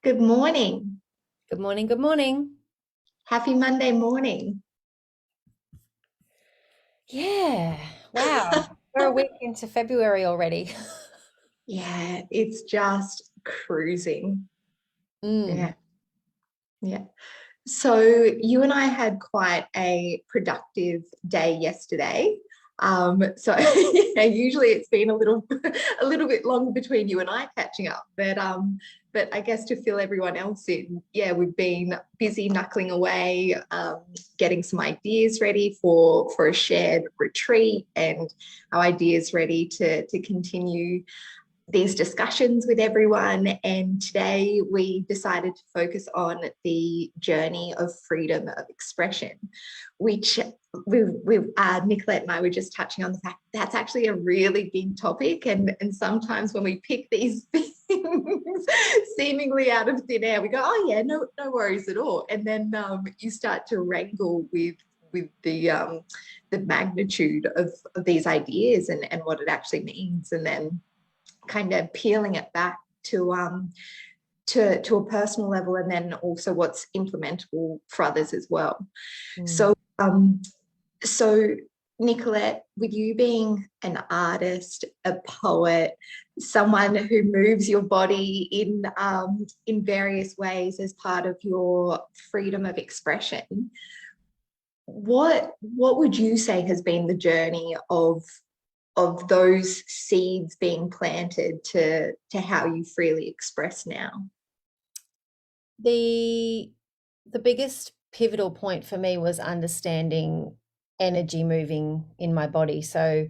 Good morning. Good morning. Good morning. Happy Monday morning. Yeah. Wow. We're a week into February already. Yeah, it's just cruising. Mm. Yeah, yeah. So you and I had quite a productive day yesterday. So yeah, usually it's been a little bit long between you and I catching up, but I guess to fill everyone else in, yeah, we've been busy knuckling away, getting some ideas ready for a shared retreat and our ideas ready to continue these discussions with everyone. And today we decided to focus on the journey of freedom of expression, which Nicolette and I were just touching on the fact that's actually a really big topic. And sometimes when we pick these things seemingly out of thin air, we go, oh yeah, no worries at all. And then you start to wrangle with the magnitude of these ideas and what it actually means. And then kind of peeling it back to a personal level, and then also what's implementable for others as well. Mm. So Nicolette, with you being an artist, a poet, someone who moves your body in various ways as part of your freedom of expression, what would you say has been the journey of those seeds being planted to how you freely express now? The biggest pivotal point for me was understanding energy moving in my body. So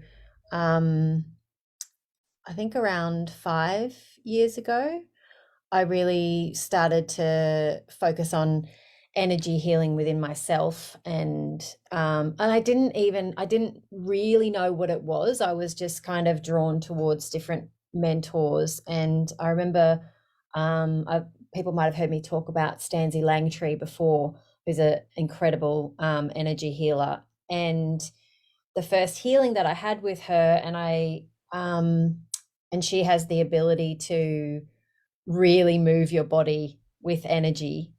um I think around 5 years ago, I really started to focus on energy healing within myself, and I didn't really know what it was. I was just kind of drawn towards different mentors, and I remember people might have heard me talk about Stanzi Langtree before, who's an incredible energy healer. And the first healing that I had with her, and she has the ability to really move your body with energy.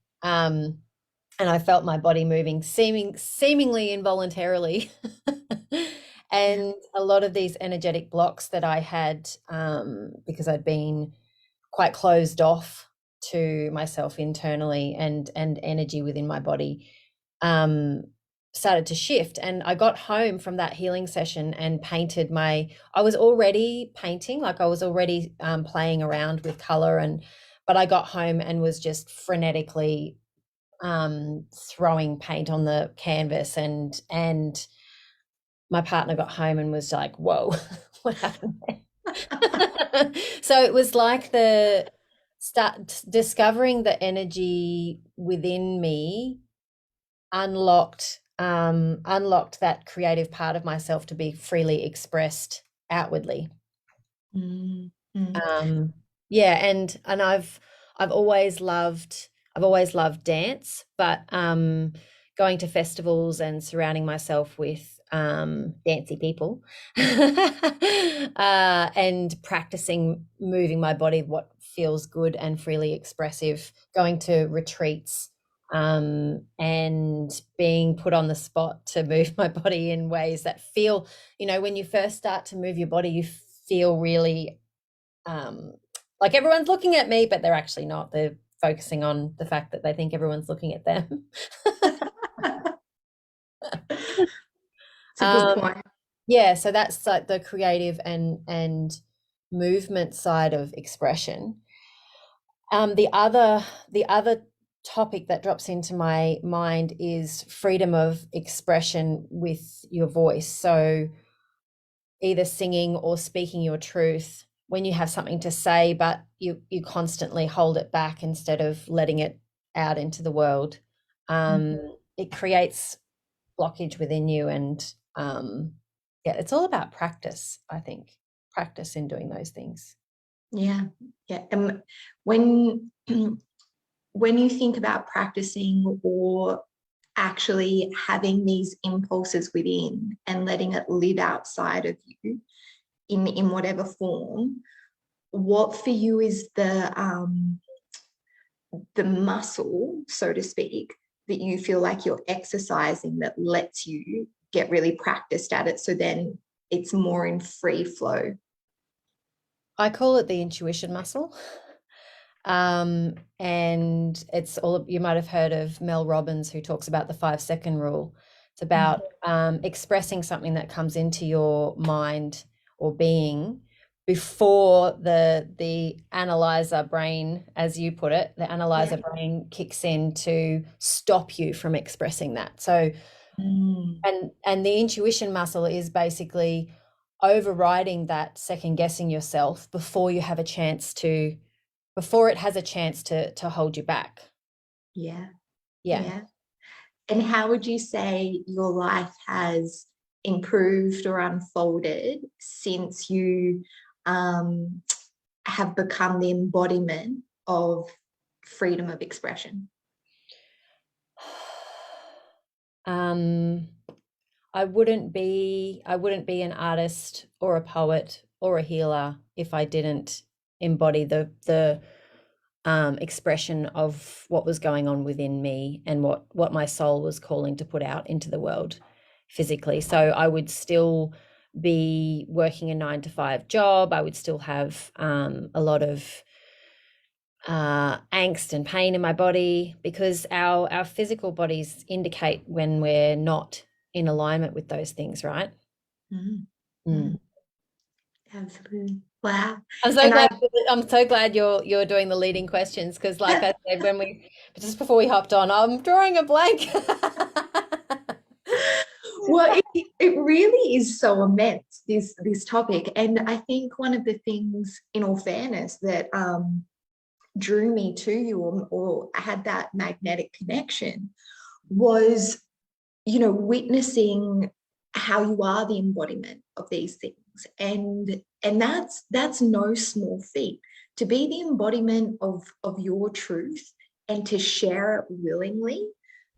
And I felt my body moving seemingly involuntarily. Yeah. And a lot of these energetic blocks that I had, because I'd been quite closed off to myself internally and energy within my body, started to shift. And I got home from that healing session and I was already painting, like I was already playing around with color, but I got home and was just frenetically throwing paint on the canvas, and my partner got home and was like, whoa, what happened there? So it was like the start discovering the energy within me unlocked that creative part of myself to be freely expressed outwardly. Mm-hmm. um yeah, and I've always loved dance, but going to festivals and surrounding myself with dancey people and practicing moving my body, what feels good and freely expressive, going to retreats, and being put on the spot to move my body in ways that feel, when you first start to move your body, you feel really like everyone's looking at me, but they're actually not. They're focusing on the fact that they think everyone's looking at them. It's a good point. Yeah, so that's like the creative and movement side of expression. The other topic that drops into my mind is freedom of expression with your voice. So either singing or speaking your truth when you have something to say, but you constantly hold it back instead of letting it out into the world. It creates blockage within you, and yeah, it's all about practice. I think practice in doing those things. Yeah, yeah. And when when you think about practicing or actually having these impulses within and letting it live outside of you in whatever form, what for you is the muscle, so to speak, that you feel like you're exercising that lets you get really practiced at it. So then it's more in free flow. I call it the intuition muscle. And it's all, you might have heard of Mel Robbins, who talks about the 5 second rule. It's about expressing something that comes into your mind or being before the analyzer brain, as you put it, the analyzer Yeah. brain kicks in to stop you from expressing that. So, Mm. and the intuition muscle is basically overriding that second guessing yourself before you have a chance to, before it has a chance to hold you back. Yeah. Yeah. Yeah. And how would you say your life has improved or unfolded since you um, have become the embodiment of freedom of expression? Um, I wouldn't be an artist or a poet or a healer if I didn't embody the expression of what was going on within me and what my soul was calling to put out into the world physically. So I would still be working a 9 to 5 job. I would still have a lot of angst and pain in my body, because our physical bodies indicate when we're not in alignment with those things, right? Mm. Mm. Mm. Absolutely. Wow. I'm so And I glad. I'm so glad you're doing the leading questions, because, like I said, when we just before we hopped on, I'm drawing a blank. well, it really is so immense, this topic. And I think one of the things, in all fairness, that drew me to you, or had that magnetic connection, was, witnessing how you are the embodiment of these things. And that's no small feat. To be the embodiment of your truth and to share it willingly,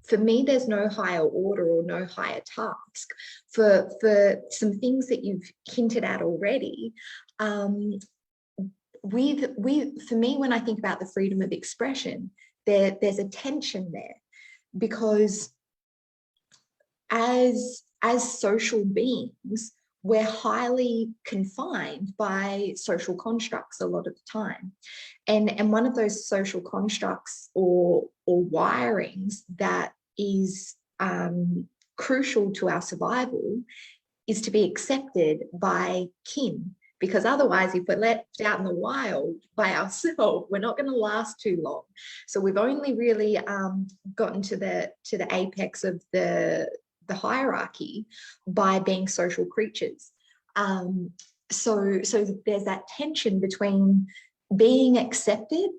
for me, there's no higher order or no higher task. For some things that you've hinted at already, for me, when I think about the freedom of expression, there's a tension there, because as social beings, we're highly confined by social constructs a lot of the time. And one of those social constructs or wirings that is crucial to our survival is to be accepted by kin. Because otherwise, if we're left out in the wild by ourselves, we're not going to last too long. So we've only really gotten to the apex of the hierarchy by being social creatures. So there's that tension between being accepted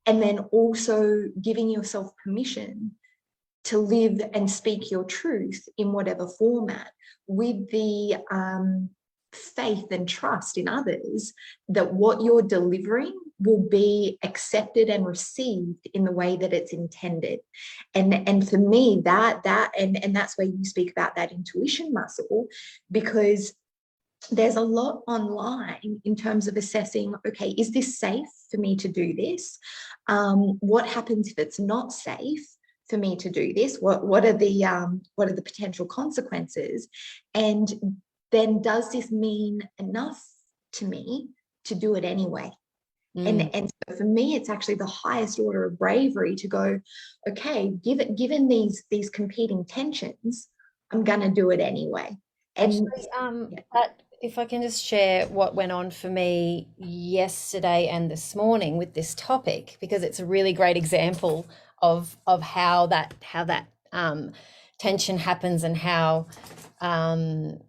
and then also giving yourself permission to live and speak your truth in whatever format, with the faith and trust in others that what you're delivering will be accepted and received in the way that it's intended. And for me, and that's where you speak about that intuition muscle, because there's a lot online in terms of assessing, okay, is this safe for me to do this? What happens if it's not safe for me to do this? What are the potential consequences? And then does this mean enough to me to do it anyway? Mm. And so for me, it's actually the highest order of bravery to go, okay, given these competing tensions, I'm gonna do it anyway. And Actually, yeah. that if I can just share what went on for me yesterday and this morning with this topic, because it's a really great example of how that tension happens, and how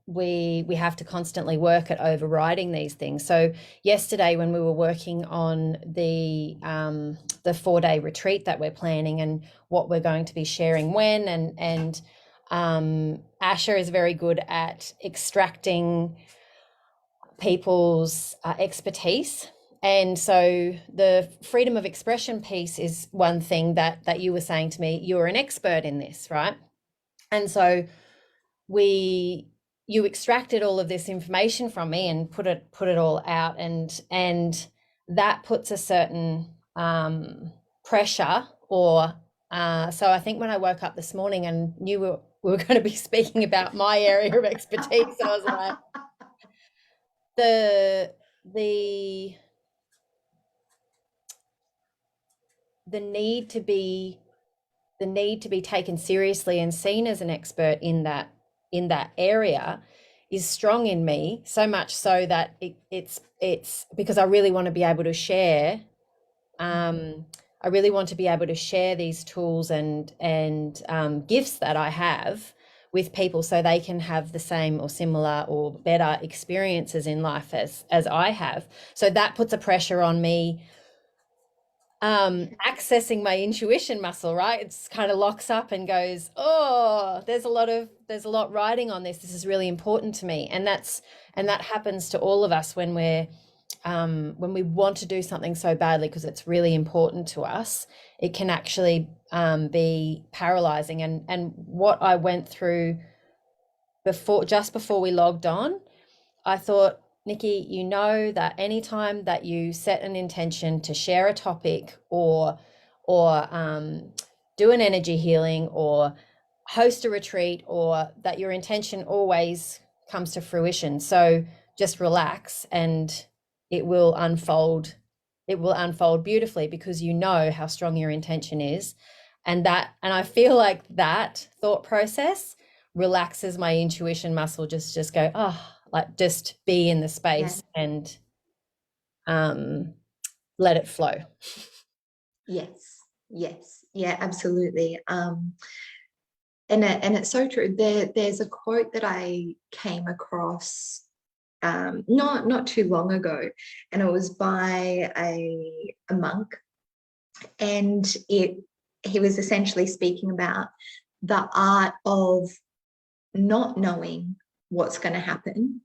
we have to constantly work at overriding these things. So yesterday, when we were working on the 4-day retreat that we're planning and what we're going to be sharing when, and Asher is very good at extracting people's expertise. And so the freedom of expression piece is one thing that you were saying to me, you're an expert in this, right? And so you extracted all of this information from me and put it all out, and that puts a certain pressure or so I think when I woke up this morning and knew we were going to be speaking about my area of expertise, I was like, the the the need to be the need to be taken seriously and seen as an expert in that area is strong in me, so much so that it's because I really want to be able to share. I really want to be able to share these tools and gifts that I have with people so they can have the same or similar or better experiences in life as I have. So that puts a pressure on me accessing my intuition muscle, right? It's kind of locks up and goes, oh, there's a lot riding on this. This is really important to me. And that happens to all of us when we want to do something so badly because it's really important to us. It can actually be paralyzing. And what I went through just before we logged on, I thought, Nikki, you know that anytime that you set an intention to share a topic or do an energy healing or host a retreat, or that your intention always comes to fruition. So just relax and it will unfold. It will unfold beautifully because you know how strong your intention is. And I feel like that thought process relaxes my intuition muscle. Just go, oh, like just be in the space and let it flow. Yes, yeah, absolutely. And it's so true. There's a quote that I came across not too long ago, and it was by a monk, and he was essentially speaking about the art of not knowing what's going to happen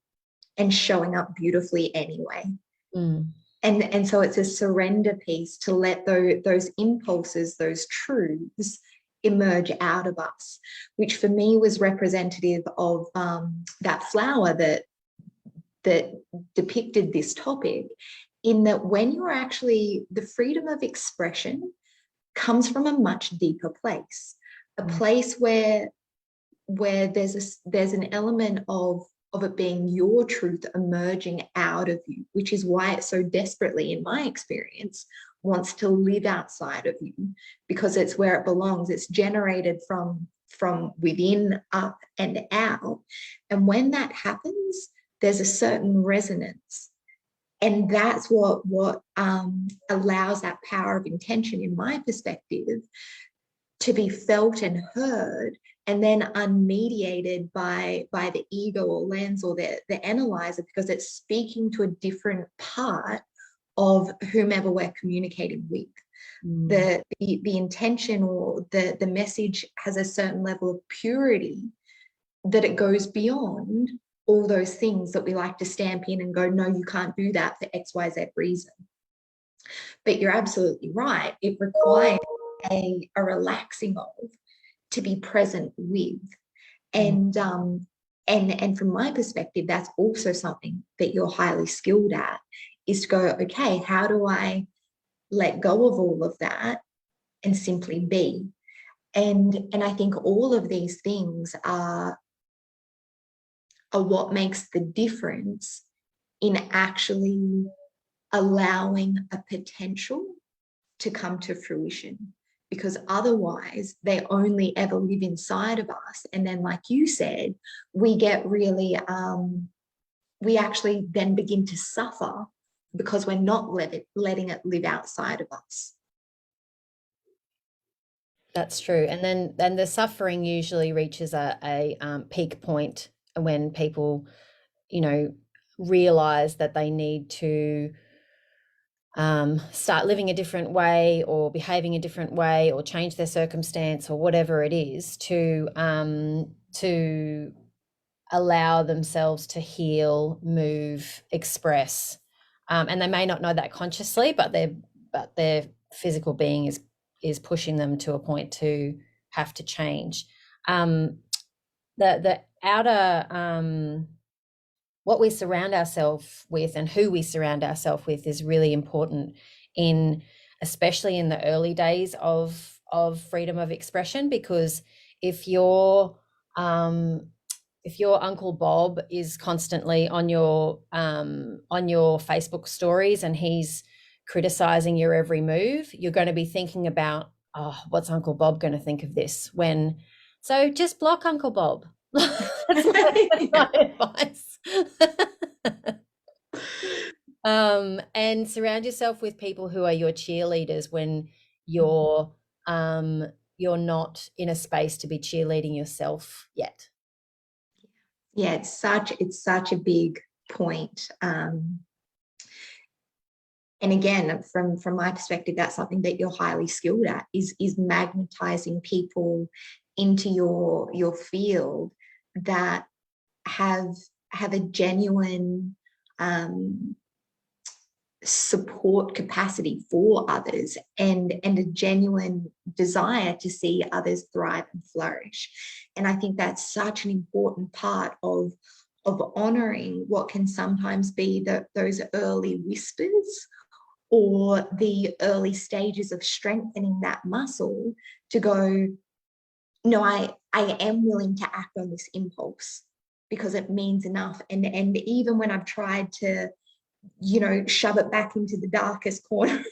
and showing up beautifully anyway. And so it's a surrender piece to let those impulses, those truths emerge out of us, which for me was representative of that flower that depicted this topic, in that when you're actually, the freedom of expression comes from a much deeper place, a place where there's an element of it being your truth emerging out of you, which is why it so desperately, in my experience, wants to live outside of you, because it's where it belongs. It's generated from within, up and out. And when that happens, there's a certain resonance. And that's what allows that power of intention, in my perspective, to be felt and heard, and then unmediated by the ego or lens or the analyzer, because it's speaking to a different part of whomever we're communicating with. The intention or the message has a certain level of purity that it goes beyond all those things that we like to stamp in and go, no, you can't do that for XYZ reason. But you're absolutely right. It requires a relaxing of, to be present with. And from my perspective, that's also something that you're highly skilled at, is to go, okay, how do I let go of all of that and simply be? And I think all of these things are what makes the difference in actually allowing a potential to come to fruition. Because otherwise they only ever live inside of us. And then, like you said, we get really, we actually then begin to suffer because we're not letting it live outside of us. That's true. And then the suffering usually reaches a peak point when people, realize that they need to start living a different way or behaving a different way or change their circumstance or whatever it is to allow themselves to heal, move, express. And they may not know that consciously, but their physical being is pushing them to a point to have to change. The outer what we surround ourselves with and who we surround ourselves with is really important in especially in the early days of freedom of expression, because if your Uncle Bob is constantly on your Facebook stories and he's criticizing your every move, you're going to be thinking about, oh, what's Uncle Bob going to think of this? So just block Uncle Bob. That's my advice. And surround yourself with people who are your cheerleaders when you're not in a space to be cheerleading yourself yet. Yeah, it's such a big point. And again, from my perspective, that's something that you're highly skilled at, is magnetizing people into your field that have a genuine support capacity for others, and a genuine desire to see others thrive and flourish. And I think that's such an important part of honoring what can sometimes be those early whispers, or the early stages of strengthening that muscle, to go, no, I am willing to act on this impulse because it means enough. And even when I've tried to, shove it back into the darkest corner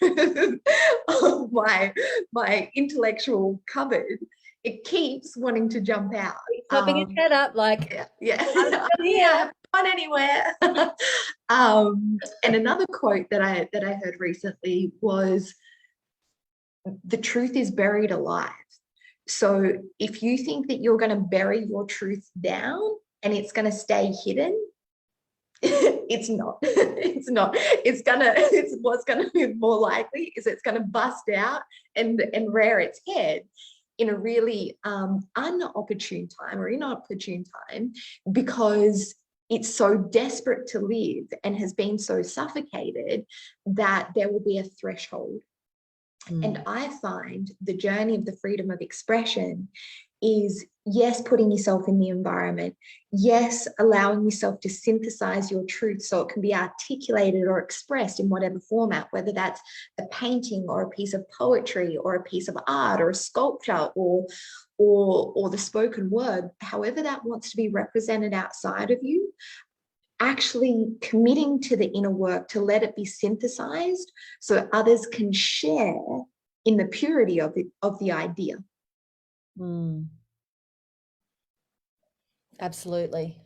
of my intellectual cupboard, it keeps wanting to jump out. It's popping its head up like, yeah. I'm still here. I haven't gone anywhere. And another quote that I heard recently was, the truth is buried alive. So if you think that you're going to bury your truth down and it's going to stay hidden, it's not. It's what's gonna be more likely is it's gonna bust out and rear its head in a really unopportune time, or inopportune time, because it's so desperate to live and has been so suffocated that there will be a threshold. And I find the journey of the freedom of expression is, yes, putting yourself in the environment, yes, allowing yourself to synthesize your truth so it can be articulated or expressed in whatever format, whether that's a painting or a piece of poetry or a piece of art or a sculpture or the spoken word, however that wants to be represented outside of you. Actually committing to the inner work to let it be synthesized so others can share in the purity of the idea. Absolutely.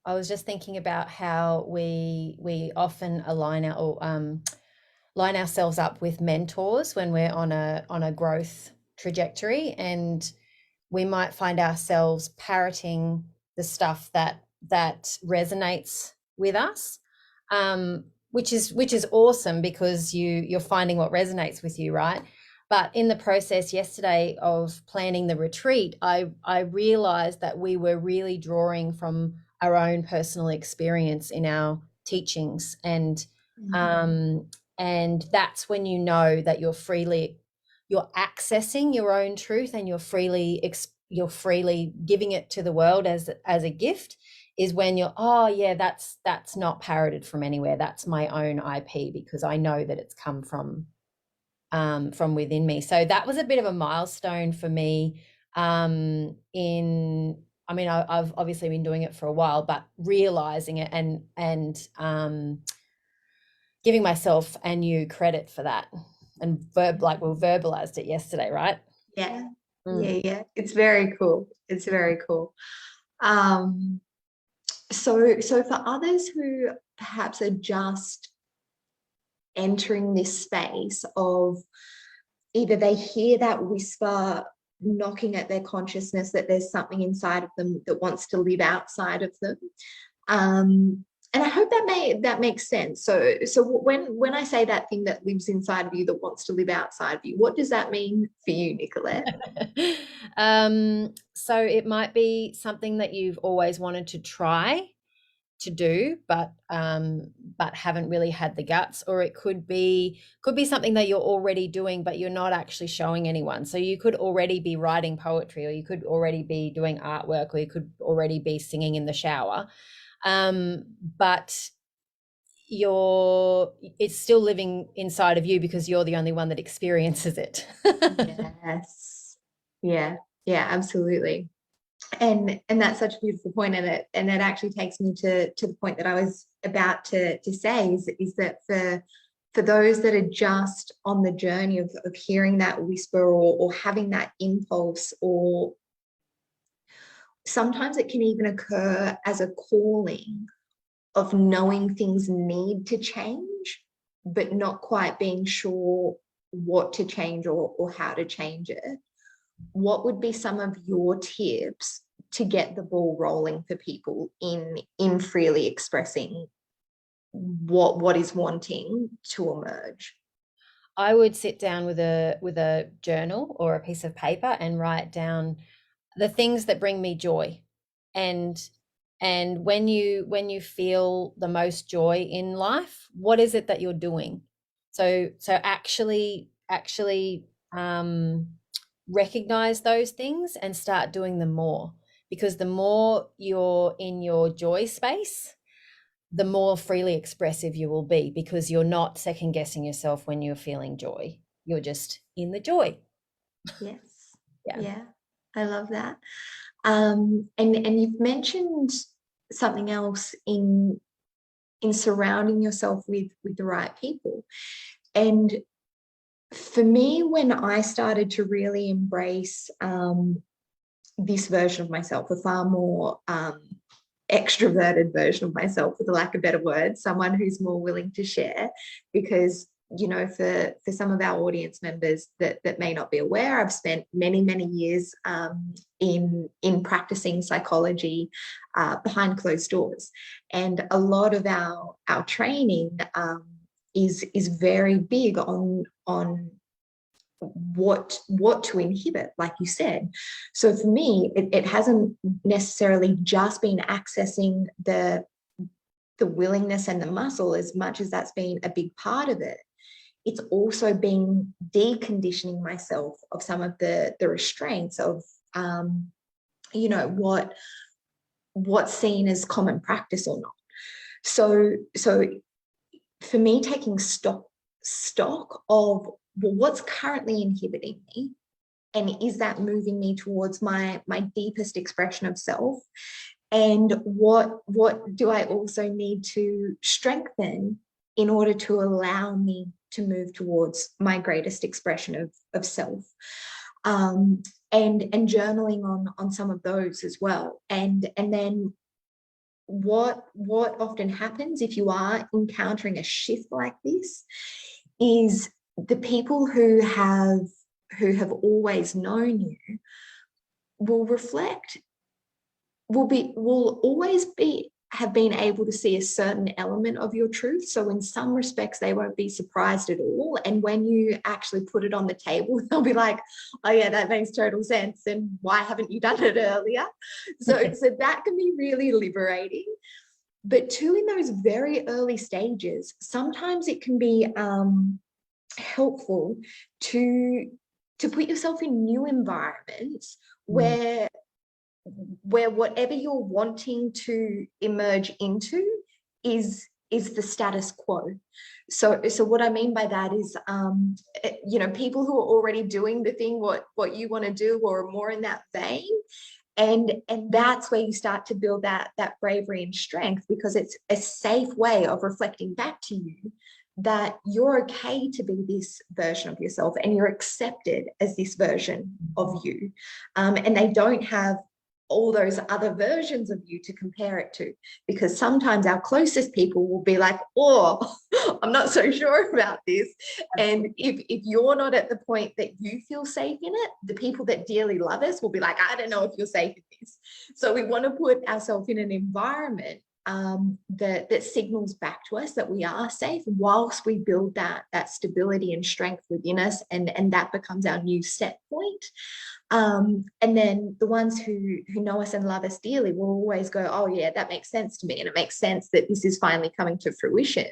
I was just thinking about how we often line ourselves up with mentors when we're on a growth trajectory, and we might find ourselves parroting the stuff that resonates with us, which is awesome, because you're finding what resonates with you, right? But in the process yesterday of planning the retreat, I realized that we were really drawing from our own personal experience in our teachings, and that's when you know that you're accessing your own truth, and you're freely giving it to the world as a gift, is when you're, oh yeah, that's not parroted from anywhere, that's my own IP, because I know that it's come from within me. So that was a bit of a milestone for me. I've obviously been doing it for a while, but realizing it and giving myself and you credit for that, and we verbalized it yesterday, right? Yeah. Yeah. It's very cool. It's very cool. So for others who perhaps are just entering this space of, either they hear that whisper knocking at their consciousness that there's something inside of them that wants to live outside of them, and I hope that makes sense. So when I say that thing that lives inside of you that wants to live outside of you, what does that mean for you, Nicolette? So it might be something that you've always wanted to try to do, but haven't really had the guts, or it could be something that you're already doing but you're not actually showing anyone. So you could already be writing poetry, or you could already be doing artwork, or you could already be singing in the shower, but it's still living inside of you because you're the only one that experiences it. Yes. Yeah. Yeah, absolutely. And that's such a beautiful point, and it actually takes me to the point that I was about to say is that for those that are just on the journey of hearing that whisper, or having that impulse, or sometimes it can even occur as a calling of knowing things need to change, but not quite being sure what to change, or how to change it. What would be some of your tips to get the ball rolling for people in freely expressing what is wanting to emerge? I would sit down with a journal or a piece of paper and write down the things that bring me joy. And when you feel the most joy in life, what is it that you're doing? So actually recognize those things and start doing them more, because the more you're in your joy space, the more freely expressive you will be, because you're not second guessing yourself when you're feeling joy. You're just in the joy. Yes. Yeah. Yeah, I love that. And you've mentioned something else in surrounding yourself with the right people. And for me, when I started to really embrace this version of myself, a far more extroverted version of myself, for the lack of better words, someone who's more willing to share, because for some of our audience members that may not be aware, I've spent many years in practicing psychology behind closed doors, and a lot of our training is very big on what to inhibit, like you said. So for me, it hasn't necessarily just been accessing the willingness and the muscle, as much as that's been a big part of it. It's also been deconditioning myself of some of the restraints of what's seen as common practice or not. So for me, taking stock of, well, what's currently inhibiting me, and is that moving me towards my deepest expression of self, and what do I also need to strengthen in order to allow me to move towards my greatest expression of self. And journaling on some of those as well. And then what often happens if you are encountering a shift like this is the people who have always known you will reflect, will always have been able to see a certain element of your truth. So in some respects, they won't be surprised at all. And when you actually put it on the table, they'll be like, oh yeah, that makes total sense. And why haven't you done it earlier? So that can be really liberating. But too, in those very early stages, sometimes it can be helpful to put yourself in new environments where whatever you're wanting to emerge into is the status quo. So what I mean by that is, people who are already doing the thing what you want to do, or more in that vein, and that's where you start to build that bravery and strength, because it's a safe way of reflecting back to you that you're okay to be this version of yourself, and you're accepted as this version of you, and they don't have all those other versions of you to compare it to, because sometimes our closest people will be like, oh, I'm not so sure about this. And if you're not at the point that you feel safe in it, the people that dearly love us will be like, I don't know if you're safe in this. So we want to put ourselves in an environment that signals back to us that we are safe, whilst we build that stability and strength within us, and that becomes our new set point. And then the ones who know us and love us dearly will always go, oh yeah, that makes sense to me, and it makes sense that this is finally coming to fruition.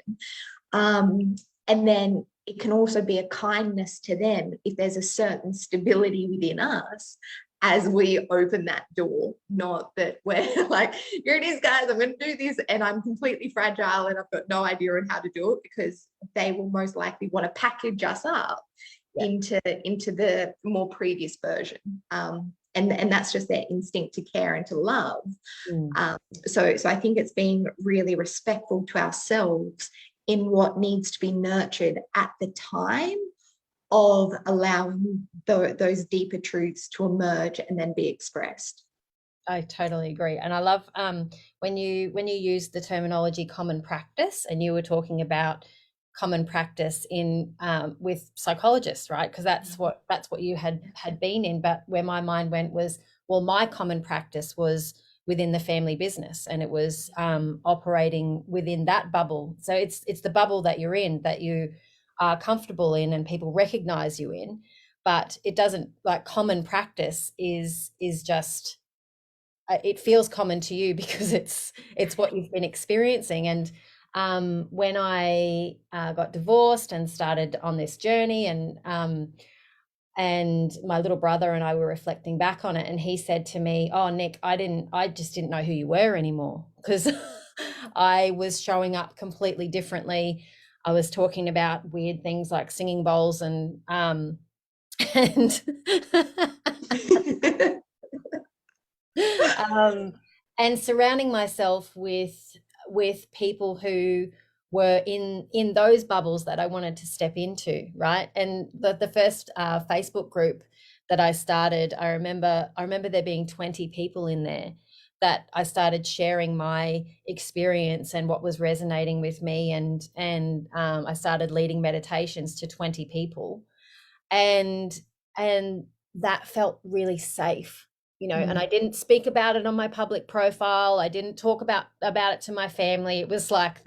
And then it can also be a kindness to them if there's a certain stability within us, as we open that door, not that we're like, here it is, guys, I'm going to do this, and I'm completely fragile and I've got no idea on how to do it, because they will most likely want to package us up into the more previous version. And that's just their instinct to care and to love. So I think it's being really respectful to ourselves in what needs to be nurtured at the time of allowing those deeper truths to emerge and then be expressed. I totally agree. And I love when you use the terminology common practice, and you were talking about common practice in with psychologists, right? Because that's what you had been in. But where my mind went was, well, my common practice was within the family business, and it was operating within that bubble. So it's the bubble that you're in, that you are comfortable in and people recognize you in. But it doesn't, like, common practice is just, it feels common to you because it's what you've been experiencing. And when I got divorced and started on this journey, and my little brother and I were reflecting back on it, and he said to me, "Oh, Nick, I just didn't know who you were anymore, because I was showing up completely differently. I was talking about weird things like singing bowls and and and surrounding myself with people who were in those bubbles that I wanted to step into, right? And the first Facebook group that I started, I remember there being 20 people in there, that I started sharing my experience and what was resonating with me, and I started leading meditations to 20 people, and that felt really safe, and I didn't speak about it on my public profile. I didn't talk about it to my family. It was like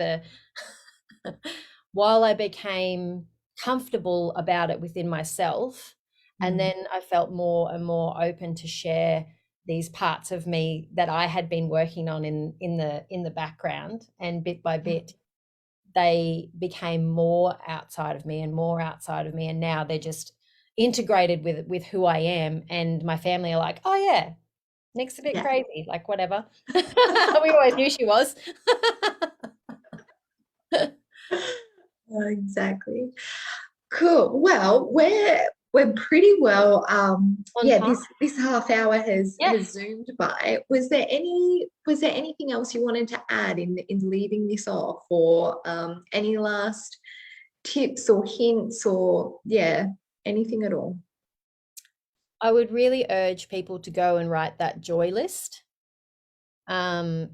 while I became comfortable about it within myself, and then I felt more and more open to share these parts of me that I had been working on in the background, and bit by bit they became more outside of me and more outside of me, and now they're just integrated with who I am. And my family are like, "Oh yeah, Nick's a bit crazy, like, whatever." We always knew she was. Exactly. Cool. Well, we're pretty well. This half hour has zoomed by. Was there anything else you wanted to add in leaving this off, or any last tips or hints, or anything at all? I would really urge people to go and write that joy list, and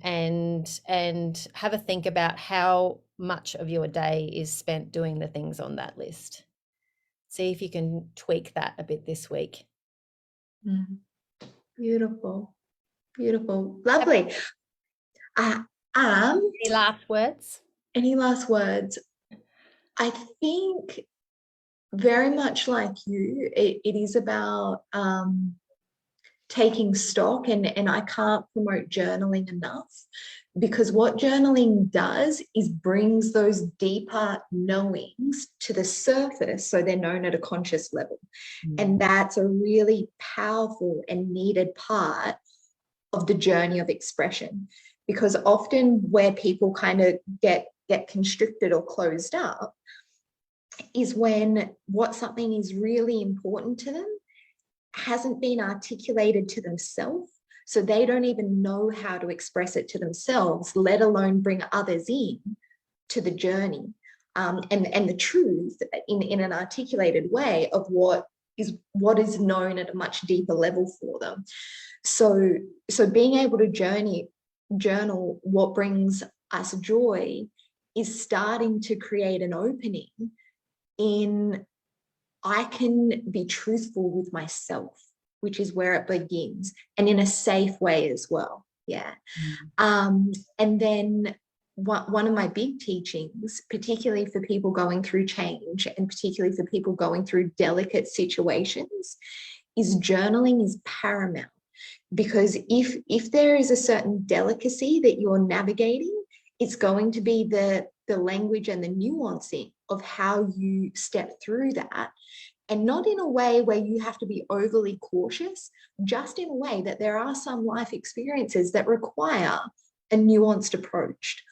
have a think about how much of your day is spent doing the things on that list. See if you can tweak that a bit this week. Beautiful, lovely. Any last words? Any last words? I think very much like you, it is about taking stock, and I can't promote journaling enough, because what journaling does is brings those deeper knowings to the surface, so they're known at a conscious level. And that's a really powerful and needed part of the journey of expression, because often where people kind of get constricted or closed up is when what something is really important to them hasn't been articulated to themselves, so they don't even know how to express it to themselves, let alone bring others in to the journey, and the truth in an articulated way of what is known at a much deeper level for them. So being able to journal what brings us joy is starting to create an opening in, I can be truthful with myself, which is where it begins, and in a safe way as well. And then one of my big teachings, particularly for people going through change, and particularly for people going through delicate situations, is journaling is paramount. Because if there is a certain delicacy that you're navigating, it's going to be the language and the nuancing of how you step through that and not in a way where you have to be overly cautious, just in a way that there are some life experiences that require a nuanced approach,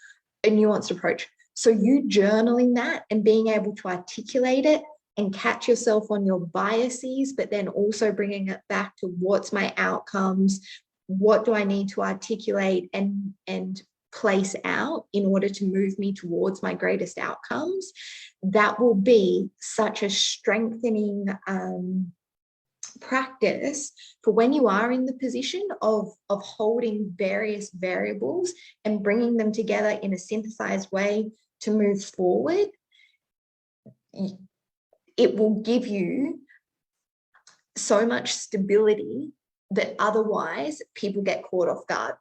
So you journaling that and being able to articulate it and catch yourself on your biases, but then also bringing it back to what's my outcomes, what do I need to articulate and place out in order to move me towards my greatest outcomes, that will be such a strengthening practice for when you are in the position of holding various variables and bringing them together in a synthesized way to move forward. It will give you so much stability that otherwise people get caught off guard.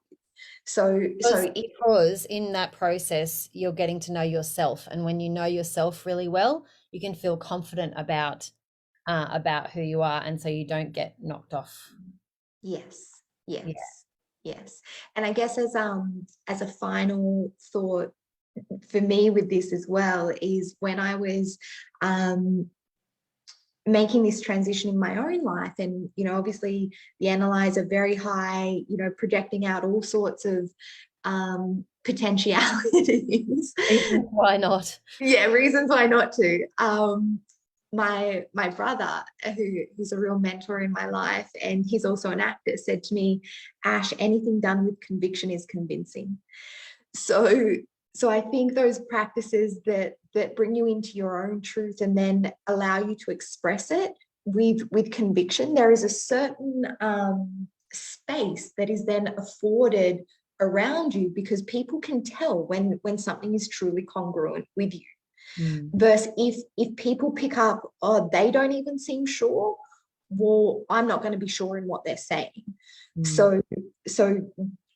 Because in that process, you're getting to know yourself. And when you know yourself really well, you can feel confident about who you are. And so you don't get knocked off. Yes. And I guess as a final thought for me with this as well is when I was making this transition in my own life, and obviously the analyzer very high, projecting out all sorts of potentialities. Reasons why not? Yeah, reasons why not to. My brother, who's a real mentor in my life, and he's also an actor, said to me, Ash, anything done with conviction is convincing. So I think those practices that bring you into your own truth and then allow you to express it with conviction, there is a certain space that is then afforded around you, because people can tell when something is truly congruent with you. Versus if people pick up, oh, they don't even seem sure, well, I'm not going to be sure in what they're saying. So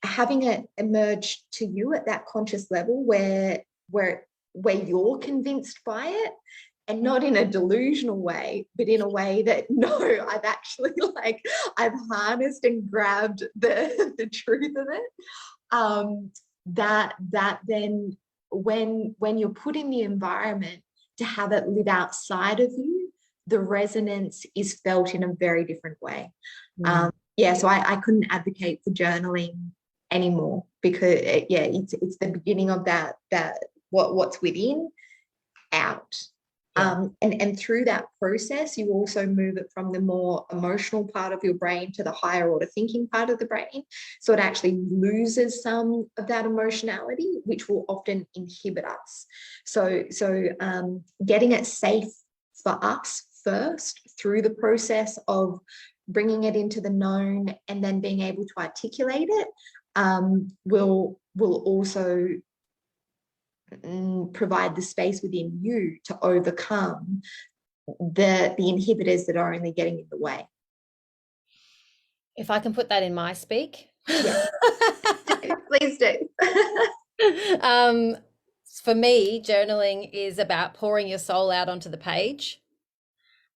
having it emerge to you at that conscious level where you're convinced by it, and not in a delusional way, but in a way that, no, I've actually I've harnessed and grabbed the truth of it. That then when you're put in the environment to have it live outside of you, the resonance is felt in a very different way. So I couldn't advocate for journaling anymore, because it's the beginning of that what's within out. And through that process, you also move it from the more emotional part of your brain to the higher order thinking part of the brain. So it actually loses some of that emotionality, which will often inhibit us. So getting it safe for us first through the process of bringing it into the known and then being able to articulate it will also provide the space within you to overcome the inhibitors that are only getting in the way. If I can put that in my speak. Yeah. Please do. For me, journaling is about pouring your soul out onto the page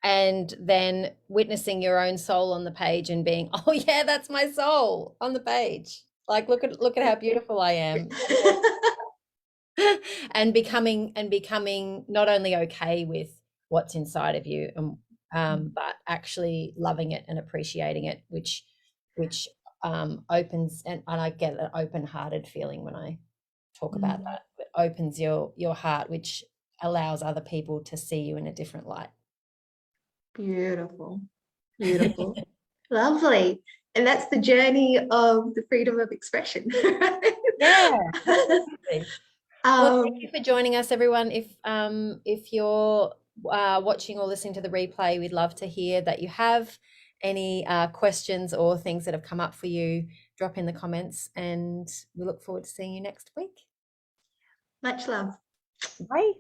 and then witnessing your own soul on the page and being, oh yeah, that's my soul on the page. Like, look at how beautiful I am. and becoming not only okay with what's inside of you, but actually loving it and appreciating it, which opens, and I get an open-hearted feeling when I talk about that. It opens your heart, which allows other people to see you in a different light. Beautiful. Lovely. And that's the journey of the freedom of expression. Yeah. Well, thank you for joining us, everyone. If you're watching or listening to the replay, we'd love to hear that you have any questions or things that have come up for you. Drop in the comments, and we look forward to seeing you next week. Much love. Bye.